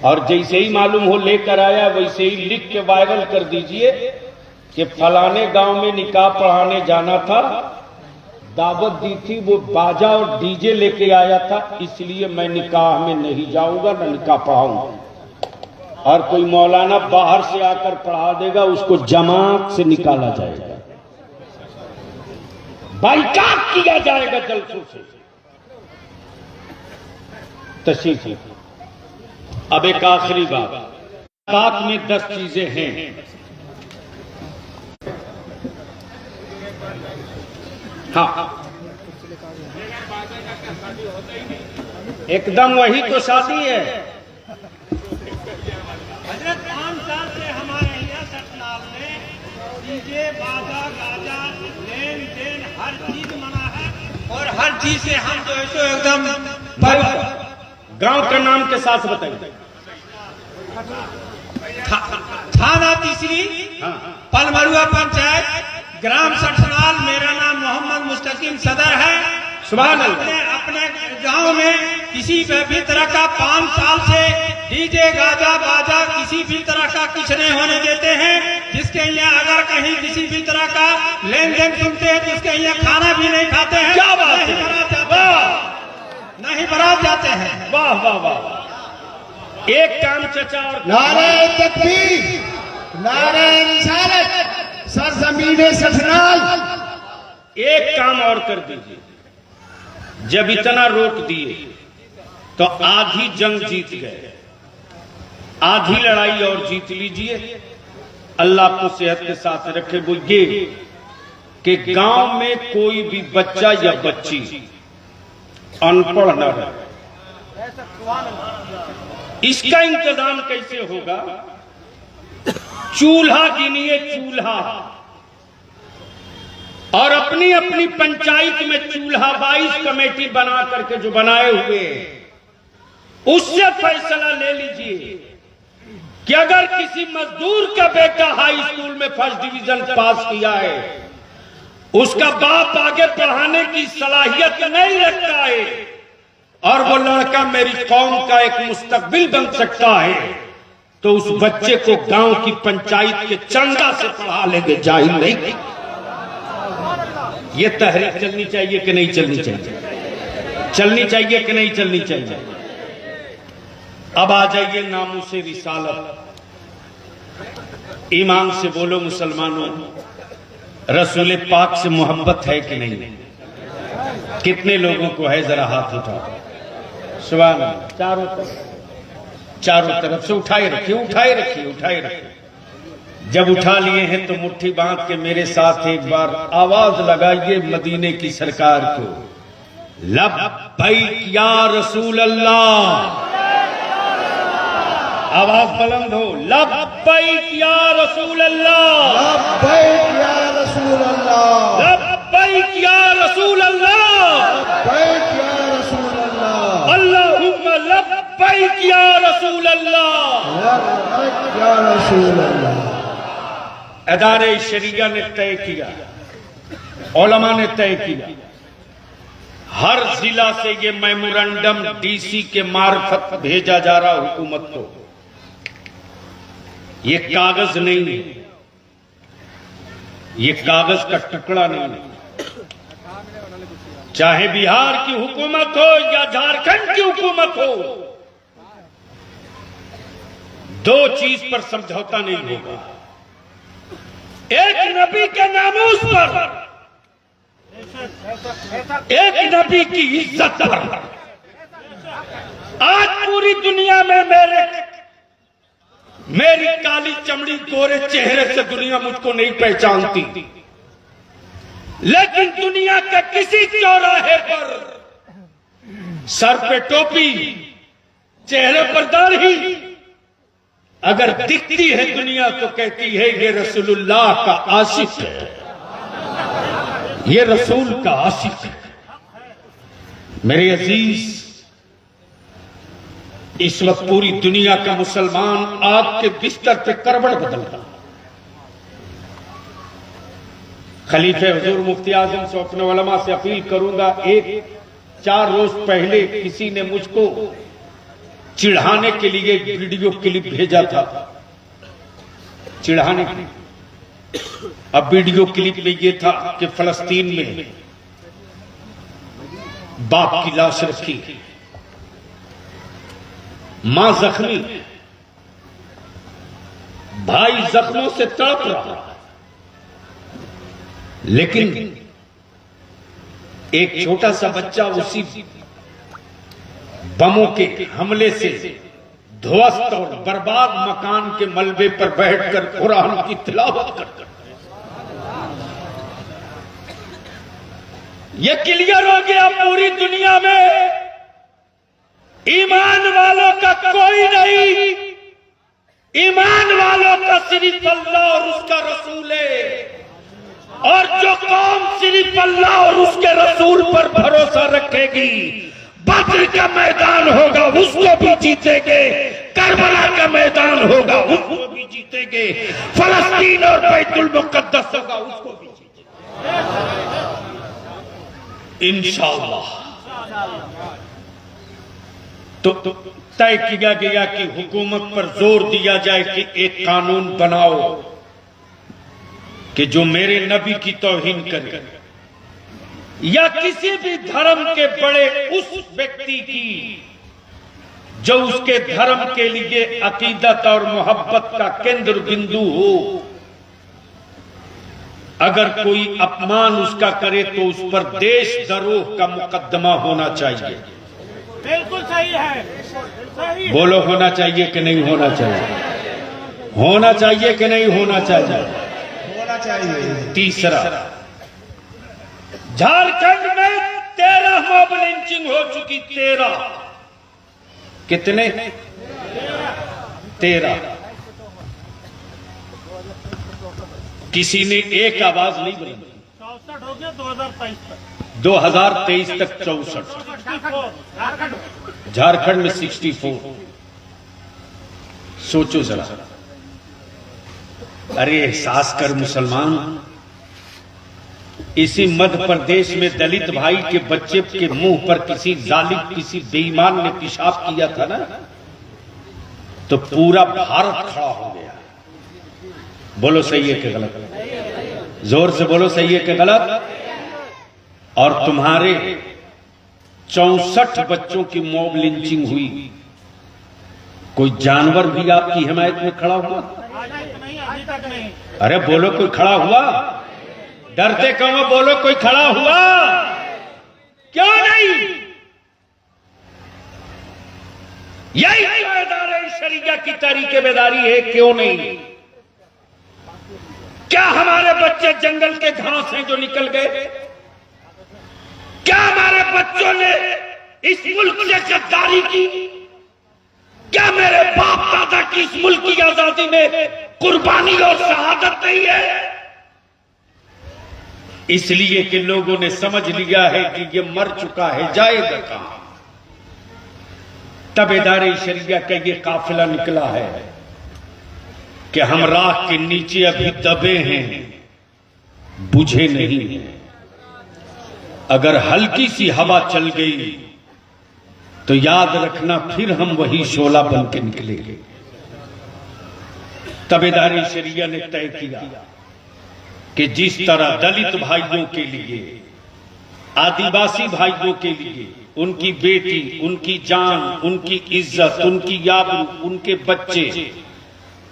और जैसे ही मालूम हो लेकर आया वैसे ही लिख के वायरल कर दीजिए कि फलाने गांव में निकाह पढ़ाने जाना था, दावत दी थी, वो बाजा और डीजे लेके आया था, इसलिए मैं निकाह में नहीं जाऊंगा, न निकाह पढ़ाऊंगा। और कोई मौलाना बाहर से आकर पढ़ा देगा, उसको जमात से निकाला जाएगा, बाइकाट किया जाएगा जलसों से। तशरीफ। अब एक आखिरी बात में 10 चीजें हैं। हाँ, एकदम वही तो शादी है। हजरत 5 साल से हमारे यहाँ सतनाल में डीजे बाजा गाजा लेन देन हर चीज मना है, और हर चीज से हम जो है सो एकदम गांव का नाम के साथ बताइए। थाना तीसरी, पलमरुआ पंचायत, ग्राम सठनाल। मेरा नाम मोहम्मद मुस्तकीम सदर है। सुभान अल्लाह। अपने गांव में किसी भी तरह का 5 साल से डीजे गाजा बाजा किसी भी तरह का कुछ नहीं होने देते हैं। जिसके यहाँ अगर कहीं किसी भी तरह का लेन देन सुनते हैं तो उसके यहाँ खाना भी नहीं खाते हैं। क्या बात है? नहीं बारात जाते हैं। वाह वाह वाह। एक काम चचा और नारे तकबीर, नारे रिसालत, सरजमीन सठनाल। एक काम और कर दीजिए। जब इतना रोक दिए तो आधी जंग जीत गए, आधी लड़ाई और जीत लीजिए। अल्लाह को सेहत के साथ रखे। वो ये कि गांव में कोई भी बच्चा या बच्ची अनपढ़ न रहे। इसका इंतजाम कैसे होगा? चूल्हा गिनिए, चूल्हा। और अपनी अपनी पंचायत में चूल्हा 22 कमेटी बना करके जो बनाए हुए, उससे फैसला ले लीजिए कि अगर किसी मजदूर का बेटा हाई स्कूल में फर्स्ट डिवीजन पास किया है, उसका बाप आगे पढ़ाने की सलाहियत नहीं रखता है, और वो लड़का मेरी कौम का एक मुस्तकबिल बन सकता है, तो उस बच्चे को गांव की पंचायत के चंदा से पढ़ा लेंगे। जाहिल नहीं। ये तहरीक चलनी चाहिए कि नहीं चलनी चाहिए? चलनी चाहिए कि नहीं चलनी चाहिए? अब आ जाइए नामूसे रिसालत। ईमान से बोलो मुसलमानों, रसूल पाक से मोहब्बत है कि नहीं? कितने लोगों को है? जरा हाथ उठाओ। सुभान अल्लाह। चारों तरफ से उठाए रखिए, उठाए रखिए, उठाए रखिए। जब उठा लिए हैं तो मुट्ठी बांध के मेरे साथ एक बार आवाज लगाइए मदीने की सरकार को, लब्बैक या रसूल अल्लाह। आवाज बुलंद हो, लब्बैक या रसूल अल्लाह, लब्बैक या रसूल अल्लाह, लब्बैक या रसूल अल्लाह, लब्बैक या रसूल अल्लाह, अल्लाहुम्मा लब्बैक या रसूल अल्लाह, लब्बैक या रसूल अल्लाह। अदारे शरिया ने तय किया, उलमा ने तय किया, हर जिला से ये मेमोरेंडम डीसी के मार्फत भेजा जा रहा हुकूमत को। ये कागज नहीं है, ये कागज का टुकड़ा नहीं है। चाहे बिहार की हुकूमत हो या झारखंड की हुकूमत हो, 2 चीज पर समझौता नहीं होगा। एक नबी के नामूस पर, एक नबी की इज्जत पर। आज पूरी दुनिया में मेरी काली चमड़ी गोरे चेहरे से दुनिया मुझको नहीं पहचानती, लेकिन दुनिया के किसी चौराहे पर सर पे टोपी, चेहरे पर दाढ़ी, अगर दिखती है दुनिया तो कहती है ये रसूलुल्लाह का आशिक है, ये रसूल का आशिक है। मेरे अजीज, इस वक्त पूरी दुनिया का मुसलमान आग के बिस्तर पे करवट बदल रहा। खलीफे हुजूर मुफ्ती आजम से अपने उलमा से अपील करूंगा, 4 रोज पहले किसी ने मुझको चिढ़ाने के लिए एक वीडियो क्लिप भेजा था, चिढ़ाने के लिए। अब वीडियो क्लिप में ये था कि फलस्तीन में बाप की लाश रखी, मां जख्मी, भाई जख्मों से तड़प रहा, लेकिन एक छोटा सा बच्चा उसी बमों के हमले से ध्वस्त और बर्बाद मकान के मलबे पर बैठकर कुरान की तिलावत करता। यह क्लियर हो गया पूरी दुनिया में ईमान वालों का कोई नहीं, ईमान वालों का सिर्फ अल्लाह और उसका रसूल है। और जो कौम सिर्फ अल्लाह और उसके रसूल पर भरोसा रखेगी, बद्र का मैदान होगा उसको भी जीतेंगे, करबला का मैदान होगा उसको भी जीतेंगे, फलस्तीन और बैतुल मुकद्दस होगा उसको भी जीतेंगे इंशाअल्लाह। तो तय किया गया कि हुकूमत पर जोर दिया जाए कि एक कानून बनाओ कि जो मेरे नबी की तौहीन करे या किसी भी धर्म के बड़े उस व्यक्ति की जो उसके धर्म के लिए अकीदत और मोहब्बत का केंद्र बिंदु हो, अगर कोई अपमान उसका करे तो उस पर देशद्रोह का मुकदमा होना चाहिए। बिल्कुल सही है, सही है। बोलो, होना चाहिए कि नहीं होना चाहिए? होना चाहिए कि नहीं होना चाहिए? होना चाहिए। तीसरा, झारखंड में 13 मॉब लिंचिंग हो चुकी। 13 कितने? 13। किसी ने एक आवाज नहीं बुलंद की। 64 हो गया 2023 तक। 2023 तक 64, झारखंड में 64। सोचो जरा, अरे एहसास कर मुसलमान, इसी मध्य प्रदेश में दलित भाई के बच्चे के मुंह पर किसी जालिम, किसी बेईमान ने पेशाब किया था ना, तो पूरा भारत खड़ा हो गया। बोलो सही है कि गलत? जोर से बोलो, सही है कि गलत? और तुम्हारे 64 बच्चों की मॉब लिंचिंग हुई, कोई जानवर भी आपकी हिमायत में खड़ा हुआ? अभी तक नहीं। अरे बोलो, कोई खड़ा हुआ? डरते क्यों? बोलो, कोई खड़ा हुआ? क्यों नहीं? यही इदारे शरीया की तारीकेदारी है, क्यों नहीं? क्या हमारे बच्चे जंगल के घास हैं जो निकल गए? क्या हमारे बच्चों ने इस मुल्क से गद्दारी की? क्या मेरे बाप दादा की इस मुल्क की आजादी में कुर्बानी और शहादत नहीं है? इसलिए कि लोगों ने समझ लिया है कि ये मर चुका है, जाएगा कहां। तब इदारे शरिया का ये काफिला निकला है कि हम राख के नीचे अभी दबे हैं, बुझे नहीं हैं। अगर हल्की सी हवा चल गई तो याद रखना फिर हम वही शोला बन के निकलेंगे। तब इदारे शरिया ने तय किया कि जिस तरह दलित भाइयों के लिए, आदिवासी भाइयों के लिए, उनकी बेटी, उनकी जान, उनकी इज्जत, उनकी आबरू, उनके बच्चे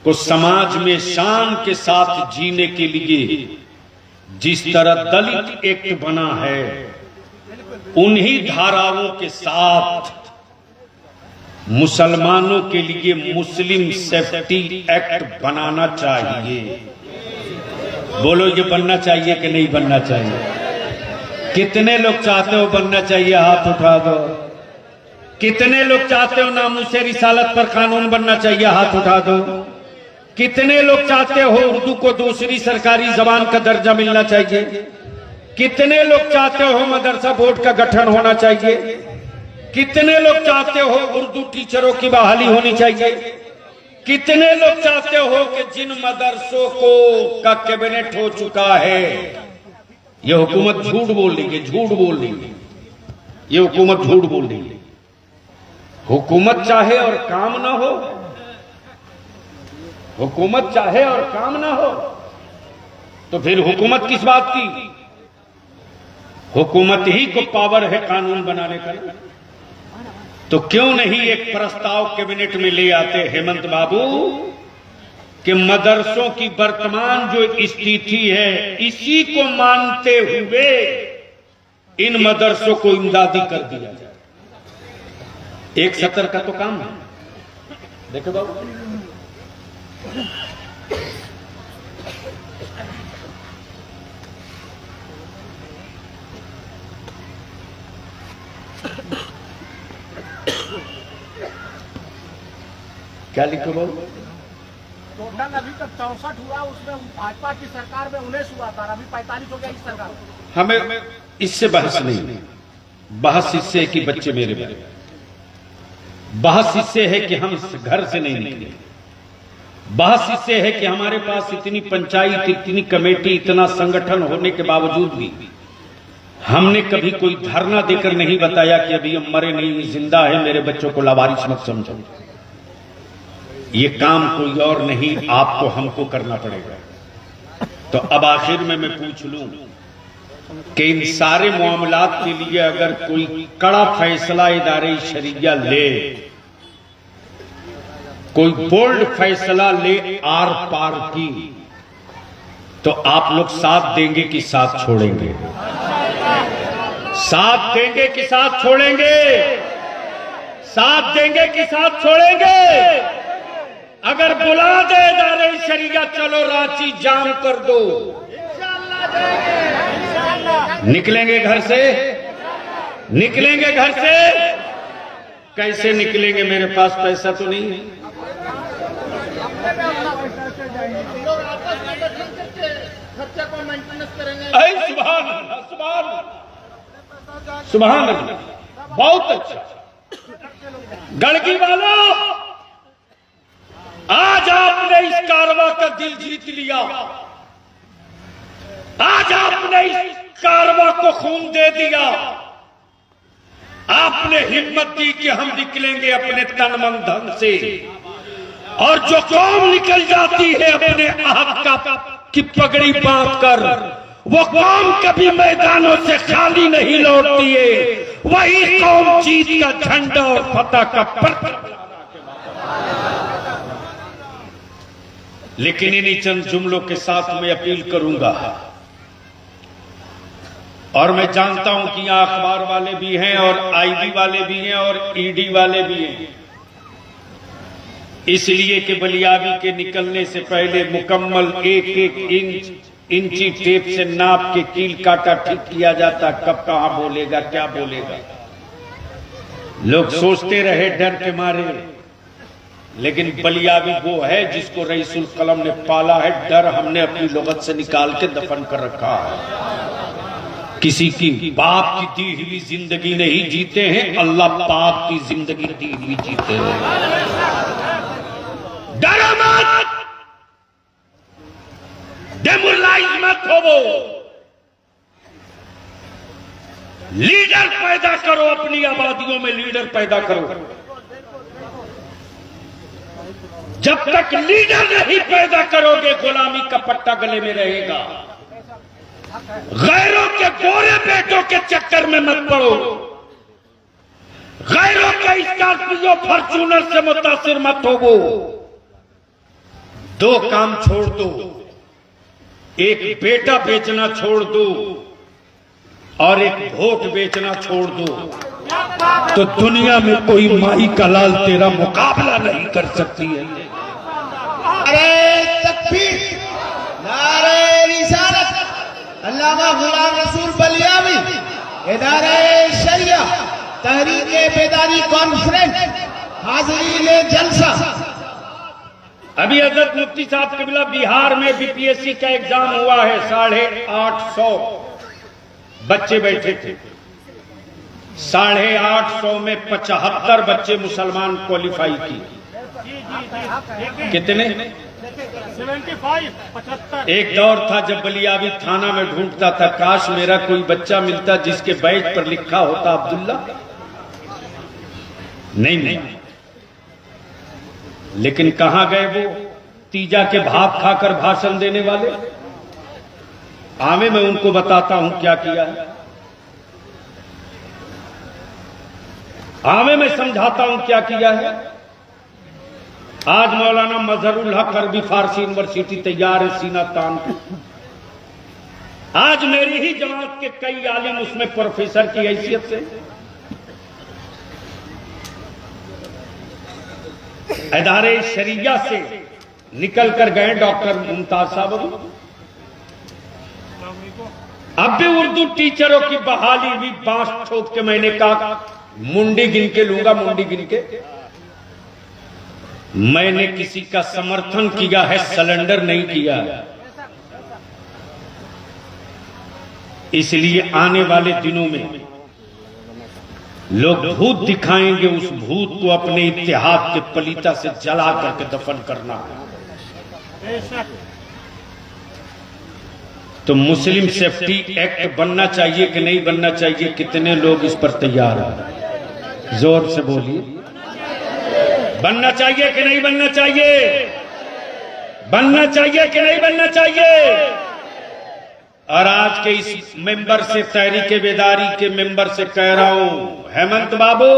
को समाज में शान के साथ जीने के लिए जिस तरह दलित एक्ट बना है, उन्हीं धाराओं के साथ मुसलमानों के लिए मुस्लिम सेफ्टी एक्ट बनाना चाहिए। बोलो, ये बनना चाहिए कि नहीं बनना चाहिए? कितने लोग चाहते हो बनना चाहिए? हाथ उठा दो। कितने लोग चाहते हो नामूसे रिसालत पर कानून बनना चाहिए? हाथ उठा दो। कितने लोग चाहते हो उर्दू को दूसरी सरकारी जबान का दर्जा मिलना चाहिए? कितने लोग चाहते हो मदरसा बोर्ड का गठन होना चाहिए? कितने लोग चाहते हो उर्दू टीचरों की बहाली होनी चाहिए? कितने लोग चाहते हो कि जिन मदरसों को का कैबिनेट हो चुका है, ये हुकूमत झूठ बोल रही है, झूठ बोल रही है, ये हुकूमत झूठ बोल रही है। हुकूमत चाहे और काम ना हो, हुकूमत चाहे और काम ना हो तो फिर हुकूमत किस बात की? हुकूमत ही को पावर है कानून बनाने का। तो क्यों नहीं एक प्रस्ताव कैबिनेट में ले आते हेमंत बाबू कि मदरसों की वर्तमान जो स्थिति है इसी को मानते हुए इन मदरसों को इमदादी कर दिया जाए। एक सत्र का तो काम है। देखो बाबू, क्या लिखो बाबू? टोटल अभी तक 64 हुआ, उसमें भाजपा की सरकार में 19 हुआ था, अभी 45 हो गया इस सरकार में। हमें इससे बहस नहीं, बहस इससे है कि बच्चे मेरे बने, बहस इससे है कि हम इस घर से नहीं निकले, बहस इससे है कि हमारे पास इतनी पंचायत, इतनी कमेटी, इतना संगठन होने के बावजूद भी हमने कभी कोई धरना देकर नहीं बताया कि अभी हम मरे नहीं, जिंदा है, मेरे बच्चों को लावारिस मत समझो। ये काम कोई और नहीं, आपको हमको करना पड़ेगा। तो अब आखिर में मैं पूछ लूं कि इन सारे मामलात के लिए अगर कोई कड़ा फैसला इदारे शरिया ले, कोई बोल्ड फैसला ले आर पार की, तो आप लोग साथ देंगे कि साथ छोड़ेंगे? साथ देंगे कि साथ छोड़ेंगे? साथ देंगे कि साथ छोड़ेंगे? अगर बुला दे इदारे शरिया, चलो रांची जाम कर दो, निकलेंगे घर से? निकलेंगे घर से? कैसे निकलेंगे? मेरे पास पैसा तो नहीं है। खर्चे को मेंटेनेंस करेंगे। सुभान अल्लाह, सुभान अल्लाह, सुभान अल्लाह, बहुत अच्छा। गड़गी वालों, आज आपने इस कारवा का दिल जीत लिया, आज आपने इस कारवा को खून दे दिया, आपने हिम्मत दी कि हम निकलेंगे अपने तन मन धन से। और जो कौम निकल जाती है अपने आप का की पगड़ी बांध कर, वो कौम कभी मैदानों से खाली नहीं लौटती है। वही कौम जीत का झंडा और फतह का पर्चा। लेकिन इन्हीं चंद जुमलों के साथ मैं अपील करूंगा, और मैं जानता हूं कि यहां अखबार वाले भी हैं और आईबी वाले भी हैं और ईडी वाले भी हैं, इसलिए कि बलियाबी के निकलने से पहले मुकम्मल एक एक इंची टेप से नाप के कील काटा ठीक किया जाता, कब कहां बोलेगा, क्या बोलेगा। लोग सोचते रहे डर के मारे, लेकिन बलियाबी वो है जिसको रईसुल कलम ने पाला है। डर हमने अपनी लुगत से निकाल के दफन कर रखा है। किसी की बाप की दी हुई जिंदगी नहीं जीते हैं, अल्लाह पाक की जिंदगी दी हुई जीते हैं। डरो मत, डेमोरलाइज मत हो, लीडर पैदा करो, अपनी आबादियों में लीडर पैदा करो। जब तक लीडर नहीं पैदा करोगे, गुलामी का पट्टा गले में रहेगा। गैरों के गोरे बेटों के चक्कर में मत पड़ो, गैरों के स्कॉर्पियो फॉर्च्यूनर से मुतासिर मत हो। दो काम छोड़ दो, एक बेटा बेचना छोड़ दो और एक वोट बेचना छोड़ दो, तो दुनिया में कोई माई का लाल तेरा मुकाबला नहीं कर सकती है। अरे तकबीर, नारे रिसालत, अल्लामा गुलाम रसूल बलियावी, इदारे शरिया, तहरीके बेदारी कॉन्फ्रेंस हाजिरीन जलसा। अभी हजरत मुफ्ती साहब किबला बिहार में बीपीएससी का एग्जाम हुआ है, 850 बच्चे बैठे थे। 850 में 75 बच्चे मुसलमान क्वालिफाई किए। कितने? 75। एक दौर था जब बलियावी थाना में ढूंढता था, काश मेरा कोई बच्चा मिलता जिसके बैच पर लिखा होता अब्दुल्ला। नहीं, लेकिन कहां गए वो तीजा के भाप खाकर भाषण देने वाले? आवे मैं उनको बताता हूं क्या किया है, आवे मैं समझाता हूं क्या किया है। आज मौलाना मजहरुल हक अरबी फारसी यूनिवर्सिटी तैयार है सीना तान के। आज मेरी ही जमात के कई आलिम उसमें प्रोफेसर की हैसियत से। इदारे शरिया से निकल कर गए डॉक्टर मुमताज साहब। अब भी उर्दू टीचरों की बहाली भी बांस ठोक के मैंने कहा मुंडी गिन के लूंगा, मुंडी गिन के। मैंने किसी का समर्थन किया है, सलेंडर नहीं किया। इसलिए आने वाले दिनों में लोग भूत दिखाएंगे, उस भूत को अपने इत्तेहाद के पलीता से जला करके दफन करना है। तो मुस्लिम सेफ्टी एक्ट बनना चाहिए कि नहीं बनना चाहिए? कितने लोग इस पर तैयार हैं? जोर से बोलिए। बनना चाहिए कि नहीं बनना चाहिए? बनना चाहिए कि नहीं बनना चाहिए? और आज के इस मेंबर से, तहरीके बेदारी के मेंबर से कह रहा हूं, हेमंत बाबू,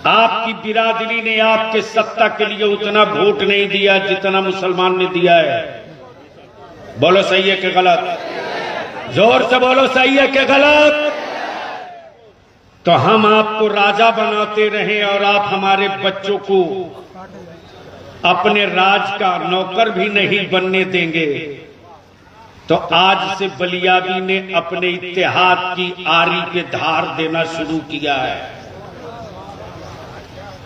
आपकी बिरादरी ने आपके सत्ता के लिए उतना वोट नहीं दिया जितना मुसलमान ने दिया है। बोलो सही है कि गलत? जोर से बोलो, सही है कि गलत? तो हम आपको राजा बनाते रहें और आप हमारे बच्चों को अपने राज का नौकर भी नहीं बनने देंगे। तो आज से बलियावी ने अपने इत्तेहाद की आरी पे धार देना शुरू किया है।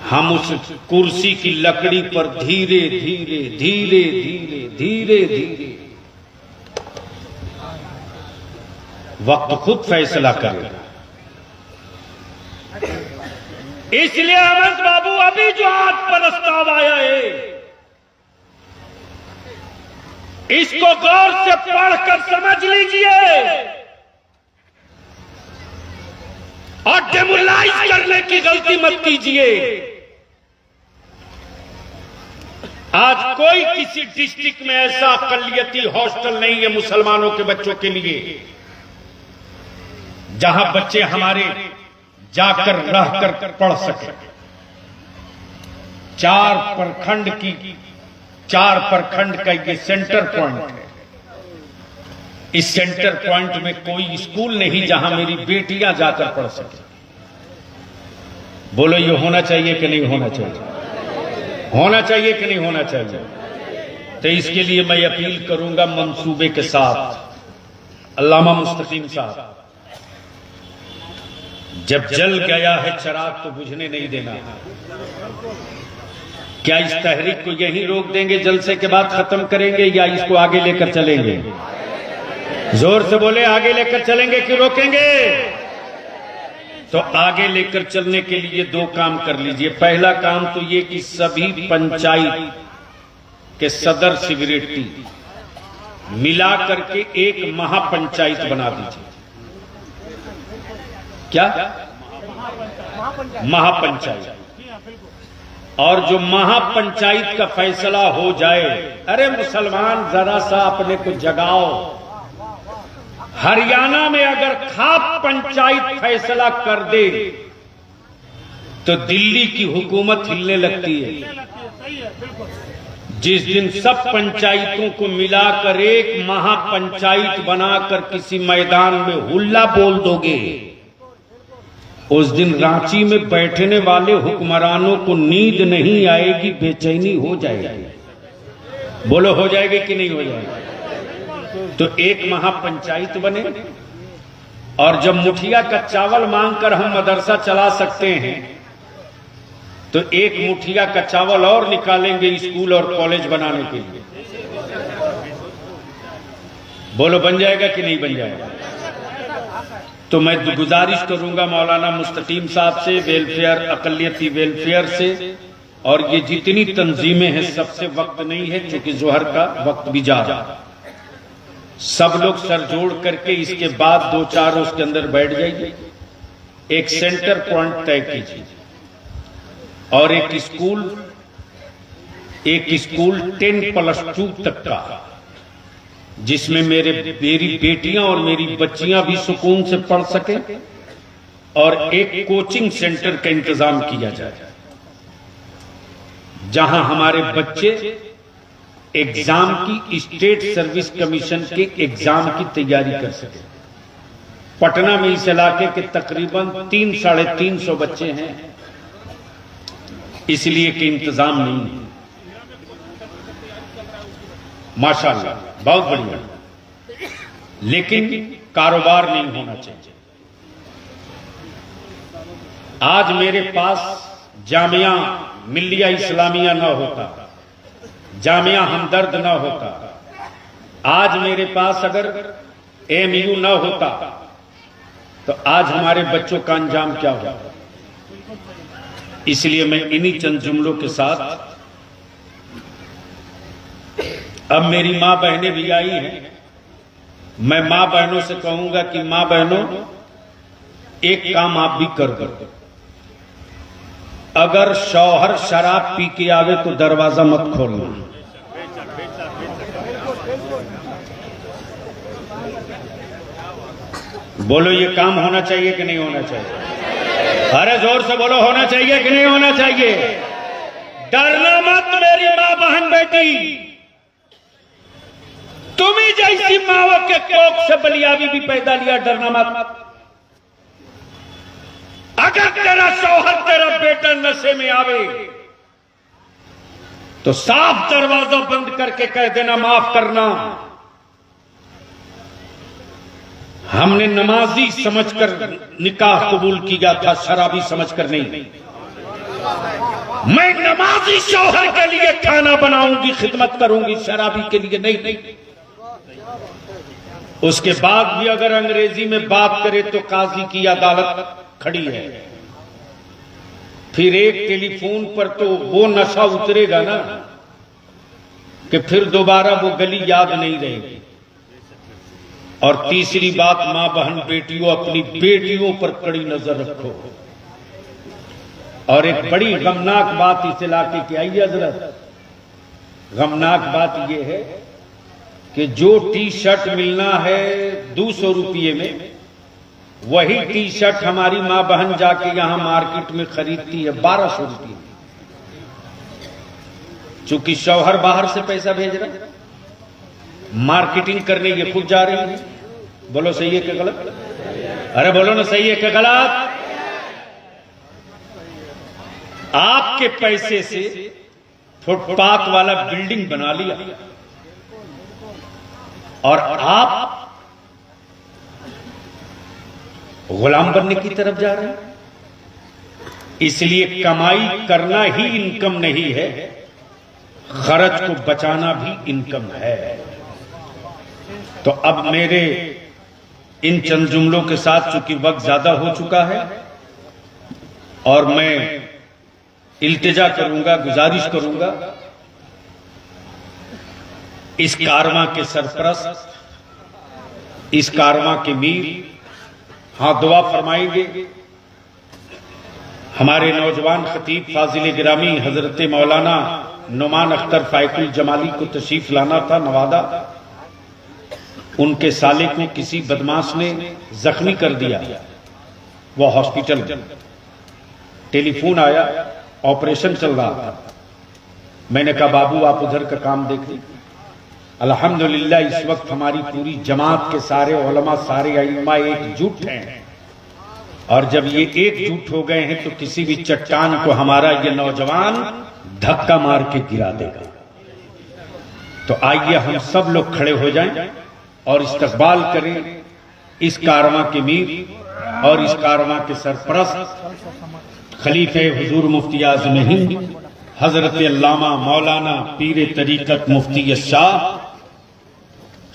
हम उस कुर्सी की लकड़ी पर धीरे धीरे धीरे धीरे धीरे धीरे वक्त खुद फैसला करेगा। इसलिए अहमद बाबू, अभी जो आज प्रस्ताव आया है, इसको गौर से पढ़कर समझ लीजिए और डेमोलाइज करने की गलती मत कीजिए। आज कोई किसी डिस्ट्रिक्ट में ऐसा अकलियती हॉस्टल नहीं है मुसलमानों के बच्चों के लिए जहां बच्चे हमारे जाकर रहकर पढ़ सके। 4 प्रखंड का ये सेंटर पॉइंट है। इस सेंटर पॉइंट में कोई स्कूल नहीं जहां मेरी बेटियां जाकर पढ़ सके। बोलो, ये होना चाहिए कि नहीं होना चाहिए? होना चाहिए कि नहीं होना चाहिए? तो इसके लिए मैं अपील करूंगा मंसूबे के साथ। अल्लामा मुस्तकीम साहब, जब जल गया है चिराग तो बुझने नहीं देना। क्या इस तहरीक को यहीं रोक देंगे, जलसे के बाद खत्म करेंगे, या इसको आगे लेकर चलेंगे? जोर से बोले, आगे लेकर चलेंगे कि रोकेंगे? तो आगे लेकर चलने के लिए 2 काम कर लीजिए। पहला काम तो ये कि सभी पंचायत के सदर सेक्रेटरी मिला करके एक महापंचायत बना दीजिए। क्या? महापंचायत। और जो महापंचायत का फैसला हो जाए, अरे मुसलमान जरा सा अपने को जगाओ। हरियाणा में अगर खाप पंचायत फैसला कर दे तो दिल्ली की हुकूमत हिलने लगती है। जिस दिन सब पंचायतों को मिलाकर एक महापंचायत बनाकर किसी मैदान में हुल्ला बोल दोगे, उस दिन रांची में बैठने वाले हुक्मरानों को नींद नहीं आएगी, बेचैनी हो जाएगी। बोलो, हो जाएगी कि नहीं हो जाएगी? तो एक महापंचायत बने, और जब मुठिया का चावल मांगकर हम मदरसा चला सकते हैं तो एक मुठिया का चावल और निकालेंगे स्कूल और कॉलेज बनाने के लिए। बोलो बन जाएगा कि नहीं बन जाएगा? तो मैं गुजारिश करूंगा मौलाना मुस्तकीम साहब से, वेलफेयर अकलियती वेलफेयर से, और ये जितनी तंजीमें हैं सबसे वक्त नहीं है क्योंकि जोहर का वक्त भी जा रहा है। सब लोग सर जोड़ करके इसके बाद 2-4 उसके अंदर बैठ जाइए, एक सेंटर पॉइंट तय कीजिए और एक स्कूल 10+2 तक का, जिसमें मेरी बेटियां और मेरी बच्चियां भी सुकून से पढ़ सके, और एक कोचिंग सेंटर का इंतजाम किया जाए जहां हमारे बच्चे एग्जाम की, स्टेट सर्विस कमीशन के एग्जाम की तैयारी कर सके। पटना में इस इलाके के तकरीबन 300-350 बच्चे हैं, इसलिए कि इंतजाम नहीं है। माशाअल्लाह बहुत बढ़िया, लेकिन कारोबार नहीं होना चाहिए। आज मेरे पास जामिया मिल्लिया इस्लामिया न होता, जामिया हमदर्द न होता, आज मेरे पास अगर एमयू न होता तो आज हमारे बच्चों का अंजाम क्या होगा। इसलिए मैं इन्हीं चंद जुमलों के साथ, अब मेरी मां बहनें भी आई हैं, मैं मां बहनों से कहूंगा कि मां बहनों एक काम आप भी कर दो, अगर शौहर शराब पी के आवे तो दरवाजा मत खोलना। बोलो ये काम होना चाहिए कि नहीं होना चाहिए? अरे जोर से बोलो, होना चाहिए कि नहीं होना चाहिए? डरना मत मेरी मां बहन बेटी, तुम्ही जैसी माओ के कोख से बलियाबी भी पैदा लिया, डरना मत। अगर तेरा शौहर तेरा बेटा नशे में आवे तो साफ दरवाजा बंद करके कह देना माफ करना, हमने नमाजी समझकर निकाह कबूल किया था, शराबी समझकर नहीं। मैं नमाजी शौहर के लिए खाना बनाऊंगी, खिदमत करूंगी, शराबी के लिए नहीं। उसके बाद भी अगर अंग्रेजी में बात करे तो काजी की अदालत खड़ी है। फिर एक टेलीफोन पर तो वो नशा उतरेगा ना कि फिर दोबारा वो गली याद नहीं रहेगी। और तीसरी बात, मां बहन बेटियों, अपनी बेटियों पर कड़ी नजर रखो। और एक बड़ी गमनाक बात इस इलाके की आई हजरत, गमनाक बात यह है कि जो टी शर्ट मिलना है 200 रुपये में, वही टी शर्ट हमारी मां बहन जाके यहां मार्केट में खरीदती है 1200 रुपये। चूंकि शौहर बाहर से पैसा भेज रहा है, मार्केटिंग करने ये खुद जा रही है। बोलो सही है कि गलत? अरे बोलो ना, सही है कि गलत? आपके पैसे से फुटपाथ वाला बिल्डिंग बना लिया और आप गुलाम बनने की तरफ जा रहे हैं। इसलिए कमाई करना ही इनकम नहीं है, खर्च को बचाना भी इनकम है। तो अब मेरे इन चंद जुमलों के साथ, चूंकि वक्त ज्यादा हो चुका है, और मैं इल्तिजा करूंगा, गुजारिश करूंगा इस कारवां के सरपरस्त, इस कारवां के मीर, हाँ दुआ फरमाएंगे हमारे नौजवान खतीब फाजिल गिरामी हजरत मौलाना नुमान अख्तर फाइकुल जमाली को तशरीफ लाना था नवादा। उनके साले को किसी बदमाश ने जख्मी कर दिया, वह हॉस्पिटल में, टेलीफोन आया, ऑपरेशन चल रहा था। मैंने कहा बाबू आप उधर का काम देखें। अल्हम्दुलिल्लाह इस वक्त हमारी पूरी जमात के सारे उलमा, सारे अइम्मा एकजुट हैं, और जब ये एकजुट हो गए हैं तो किसी भी चट्टान को हमारा ये नौजवान धक्का मार के गिरा देगा। तो आइए हम सब लोग खड़े हो जाएं और इस्तकबाल करें इस कारवां के मीर और इस कारवां के सरपरस्त खलीफे हुजूर मुफ्ती आज़म हिंद हजरत अल्लामा मौलाना पीर तरीकत मुफ्ती शाह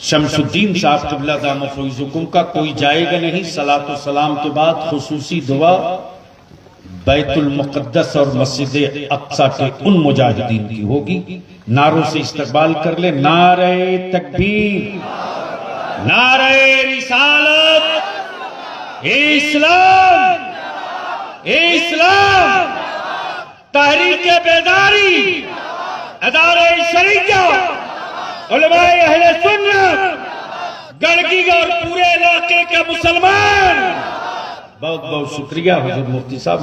शमसुद्दीन साहब क़िबला दामत फैज़ुकुम का कोई जाएगा नहीं। सलातो सलाम के बाद खुसूसी दुआ बैतुल मुक़द्दस और मस्जिद अक़सा के उन मुजाहिदीन की होगी। नारों से इस्तकबाल कर ले। नारे तकबीर, नारे रिसालत, इस्लाम, इस्लाम, तहरीक बेदारी, अदारे शरीया, उलमाए अहले सुन्नत, गड़गी और पूरे इलाके के मुसलमान। बहुत बहुत शुक्रिया हुजूर मुफ्ती साहब।